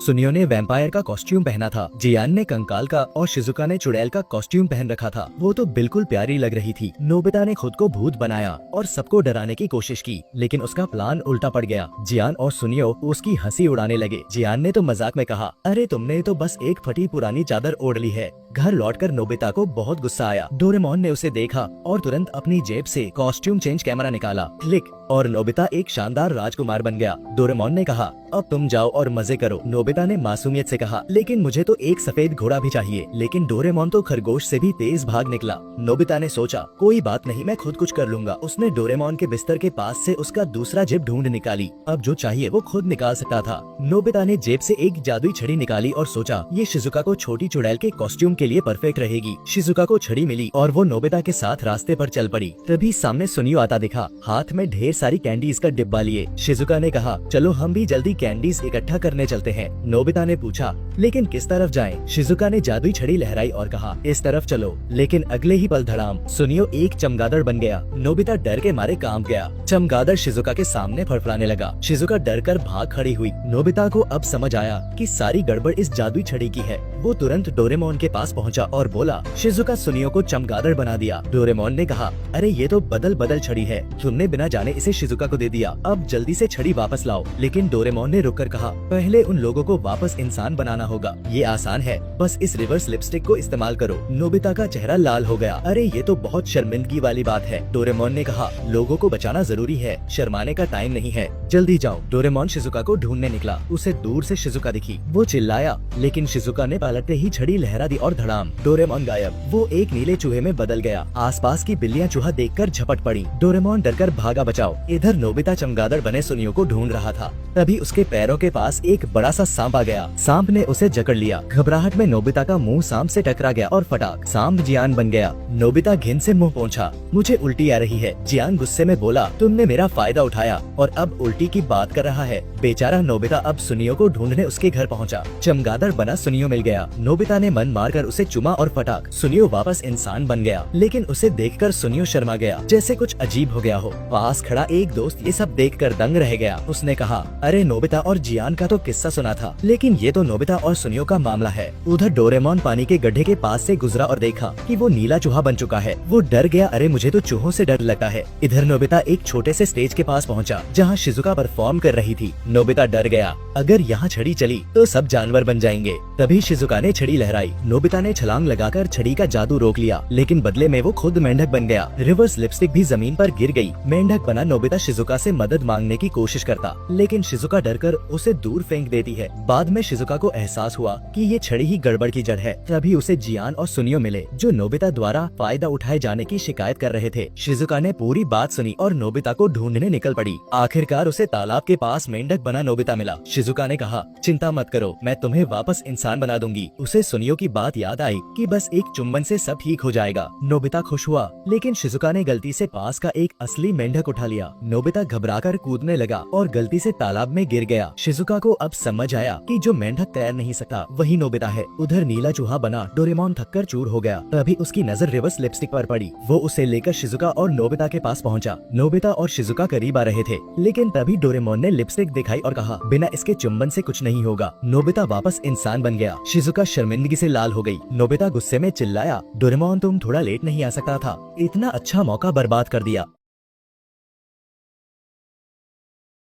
सुनियो ने वैम्पायर का कॉस्ट्यूम पहना था, जियान ने कंकाल का और शिजुका ने चुड़ैल का कॉस्ट्यूम पहन रखा था। वो तो बिल्कुल प्यारी लग रही थी। नोबिता ने खुद को भूत बनाया और सबको डराने की कोशिश की, लेकिन उसका प्लान उल्टा पड़ गया। जियान और सुनियो उसकी हंसी उड़ाने लगे। जियान ने तो मजाक में कहा, अरे तुमने तो बस एक फटी पुरानी चादर ओढ़ ली है। घर लौटकर नोबिता को बहुत गुस्सा आया। डोरेमोन ने उसे देखा और तुरंत अपनी जेब से कॉस्ट्यूम चेंज कैमरा निकाला। क्लिक, और नोबिता एक शानदार राजकुमार बन गया। डोरेमोन ने कहा, अब तुम जाओ और मजे करो। नोबिता ने मासूमियत से कहा, लेकिन मुझे तो एक सफेद घोड़ा भी चाहिए। लेकिन डोरेमोन तो खरगोश से भी तेज भाग निकला। नोबिता ने सोचा, कोई बात नहीं, मैं खुद कुछ कर लूंगा। उसने डोरेमोन के बिस्तर के पास से उसका दूसरा जेब ढूंढ निकाली। अब जो चाहिए वो खुद निकाल सकता था। नोबिता ने जेब से एक जादुई छड़ी निकाली और सोचा, ये शिजुका को छोटी चुड़ैल के कॉस्ट्यूम के लिए परफेक्ट रहेगी। शिजुका को छड़ी मिली और वो नोबिता के साथ रास्ते पर चल पड़ी। तभी सामने सुनियो आता दिखा, हाथ में ढेर सारी कैंडीज का डिब्बा लिए। शिजुका ने कहा, चलो हम भी जल्दी कैंडीज इकट्ठा करने चलते हैं। नोबिता ने पूछा, लेकिन किस तरफ जाएं? शिजुका ने जादुई छड़ी लहराई और कहा, इस तरफ चलो। लेकिन अगले ही पल धड़ाम, सुनियो एक चमगादड़ बन गया। नोबिता डर के मारे कांप गया। चमगादड़ शिजुका के सामने फड़फड़ाने लगा। शिजुका डर कर भाग खड़ी हुई। नोबिता को अब समझ आया कि सारी गड़बड़ इस जादुई छड़ी की है। वो तुरंत डोरेमोन के पास पहुंचा और बोला, शिजुका सुनियो को चमगादड़ बना दिया। डोरेमोन ने कहा, अरे ये तो बदल बदल छड़ी है, तुमने बिना जाने इसे शिजुका को दे दिया। अब जल्दी से छड़ी वापस लाओ। लेकिन डोरेमोन ने रुककर कहा, पहले उन लोगों को वापस इंसान बनाना होगा। ये आसान है, बस इस रिवर्स लिपस्टिक को इस्तेमाल करो। नोबिता का चेहरा लाल हो गया। अरे ये तो बहुत शर्मिंदगी वाली बात है। डोरेमोन ने कहा, लोगों को बचाना जरूरी है, शर्माने का टाइम नहीं है, जल्दी जाओ। डोरेमोन शिजुका को ढूंढने निकला। उसे दूर से शिजुका दिखी। वो चिल्लाया, लेकिन शिजुका ने पलटते ही छड़ी लहरा दी और धड़ाम, डोरेमोन गायब। वो एक नीले चूहे में बदल गया। आसपास की बिल्लियां चूहा देखकर झपट पड़ी। डोरेमोन डरकर भागा बचाओ। इधर नोबिता चमगादड़ बने सुनियो को ढूंढ रहा था। तभी उसके पैरों के पास एक बड़ा सा सांप आ गया। सांप ने उसे जकड़ लिया। घबराहट में नोबिता का मुंह सांप से टकरा गया और फटाक, सांप जियान बन गया। नोबिता घिन से मुंह पोंछा, मुझे उल्टी आ रही है। जियान गुस्से में बोला, तुमने मेरा फायदा उठाया और अब उल्टी की बात कर रहा है। बेचारा नोबिता अब सुनियो को ढूंढने उसके घर पहुंचा। चमगादड़ बना सुनियो मिल गया। नोबिता ने मन मारकर उसे चुमा और फटाक, सुनियो वापस इंसान बन गया। लेकिन उसे देखकर सुनियो शर्मा गया, जैसे कुछ अजीब हो गया हो। पास खड़ा एक दोस्त ये सब देखकर दंग रह गया। उसने कहा, अरे नोबिता और जियान का तो किस्सा सुना था, लेकिन ये तो नोबिता और सुनियो का मामला है। उधर डोरेमोन पानी के गड्ढे के पास से गुजरा और देखा कि वो नीला चूहा बन चुका है। वो डर गया, अरे मुझे तो चूहों से डर लगता है। इधर नोबिता एक छोटे से स्टेज के पास पहुंचा, जहां शिजुका परफॉर्म कर रही थी। नोबिता डर गया, अगर यहाँ छड़ी चली तो सब जानवर बन जाएंगे। तभी शिजुका ने छड़ी लहराई। नोबिता ने छलांग लगाकर छड़ी का जादू रोक लिया, लेकिन बदले में वो खुद मेंढक बन गया। रिवर्स लिपस्टिक भी जमीन पर गिर गई। मेंढक बना नोबिता शिजुका से मदद मांगने की कोशिश करता, लेकिन शिजुका डरकर उसे दूर फेंक देती है। बाद में शिजुका को एहसास हुआ कि ये छड़ी ही गड़बड़ की जड़ है। तभी उसे जियान और सुनियो मिले, जो नोबिता द्वारा फायदा उठाए जाने की शिकायत कर रहे थे। शिजुका ने पूरी बात सुनी और नोबिता को ढूंढने निकल पड़ी। आखिरकार उसे तालाब के पास मेंढक बना नोबिता मिला। शिजुका ने कहा, चिंता मत करो, मैं तुम्हें वापस इंसान बना दूंगी। उसे सुनियो की बात याद आई कि बस एक चुम्बन से सब ठीक हो जाएगा। नोबिता खुश हुआ, लेकिन शिजुका ने गलती से पास का एक असली मेंढक उठा लिया। नोबिता घबराकर कूदने लगा और गलती से तालाब में गिर गया। शिजुका को अब समझ आया कि जो मेंढक तैर नहीं सकता वही नोबिता है। उधर नीला चूहा बना डोरेमोन थककर चूर हो गया। तभी उसकी नजर रिवर्स लिपस्टिक पर पड़ी। वो उसे लेकर शिजुका और नोबिता के पास पहुंचा। नोबिता और शिजुका करीब आ रहे थे, लेकिन तभी डोरेमोन ने लिपस्टिक दिखाई और कहा, बिना इसके चुम्बन से कुछ नहीं होगा। नोबिता वापस इंसान बन गया। शिजुका शर्मिंदगी से लाल हो गई। नोबिता गुस्से में चिल्लाया, डोरेमोन तुम थोड़ा लेट नहीं आ सकता था, इतना अच्छा मौका बर्बाद कर दिया।